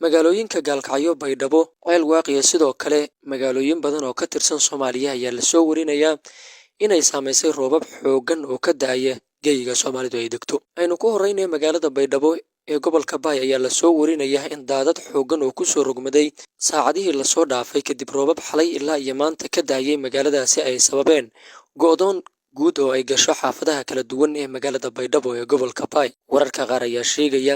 magaalooyinka Gaalkacyo Baydhabo ceel waaqiya sidoo kale magaalooyin badan oo ka tirsan Soomaaliya ayaa la soo warinayaa inay saameysay roobab xooggan oo ka da'aya geeyiga Soomaalidu ay degto. Aynu ku horeynay magaalada Baydhabo ee gobolka Bay ayaa la soo warinayaa in daadad xooggan oo ku soo rogmaday saacadihii la soo dhaafay kadib roobab xalay ilaa iyo maanta ka da'ayay magaaladaasi ay sababeen go'doon guud oo ay gasho xaafadaha kala duwan ee magaalada Baydhabo ee gobolka Bay. Wararka qaar ayaa sheegaya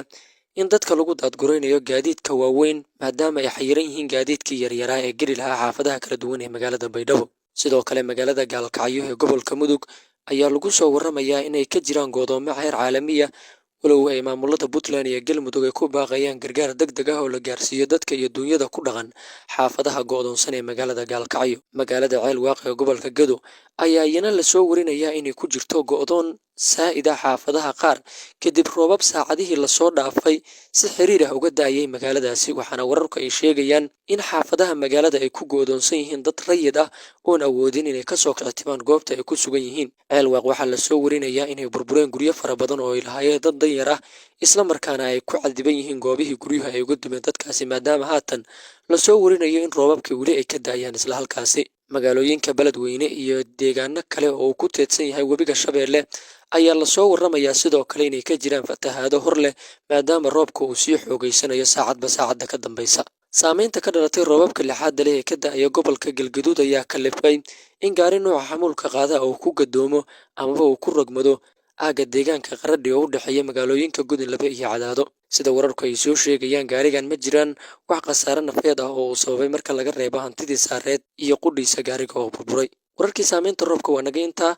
in dadka lagu daadguraynayo gaadiidka waaweyn maadaama ay xayiran yihiin gaadiidkii yaryaraa ee geli lahaa xaafadaha kala duwan ee magaalada Baydhabo. Sidoo kale magaalada Gaalkacyo ee gobolka Mudug ayaa lagu soo waramayaa inay ka jiraan go'doomo heer caalami ah walow ay maamulada Puntland iyo Galmudug ay ku baaqayaan gargaar degdeg ah oo la gaarsiiyo dadka iyo dunyada ku dhaqan xaafadaha go'doonsan ee magaalada Gaalkacyo. Magaalada Ceel Waaqi ee gobolka Gedo ayaa iyana la soo warinayaa inay ku jirto go'doon saa'id ah xaafadaha qaar kadib roobab saacadihii la soo dhaafay si xiriir ah uga da'ayay magaaladaasi, waxaana wararku ay sheegayaan in xaafadaha magaalada ay ku go'doonsan yihiin dad rayid ah oon awoodin inay kasoo kicitimaan goobta ay ku sugan yihiin. Ceel Waaq waxaa la soo warinayaa inay burbureen guryo fara badan oo ay lahaayeen dad danyar ah isla markaana ay ku cadiban yihiin goobihii guryuhu ay uga dumeen dadkaasi maadaama haatan la soo warinayo in roobabka weli ay ka da'ayaan isla halkaasi. Magaalooyinka Beledweyne iyo deegaano kale oo uu ku teedsan yahay webiga Shabeelle ayaa la soo waramayaa sidoo kale inay ka jiraan fatahaado hor leh maadaama roobka uu sii xoogaysanayo saacadba saacadda ka dambaysa. Saameynta ka dhalatay roobabka lixaadda leh ee ka da'aya gobolka Galgaduud ayaa kalifay in gaari nooca xamuulka qaada uu ku gadoomo amaba uu ku rogmado aagga deegaanka Qaradhi oo u dhexeeya magaalooyinka Gudinlabe iyo Cadaado. Sida wararku ay soo sheegayaan, gaarigan ma jiraan wax khasaare nafeed ah oo uu sababay marka laga reebo hantidii saareed iyo qudhiisa gaariga oo burburay. Wararkii saameynta roobka waa naga intaa.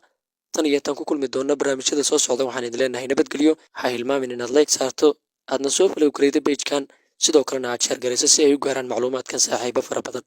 Tan iyo tan ku kulmi doona barnaamijyada soo socda waxaan idin leenahay nabadgelyo. Ha hilmaamin inaad like saarto, aadna soo follow gareydo page-kan, sidoo kalena aad share gareyso si ay u gaaraan macluumaadkan saaxiibo fara badan.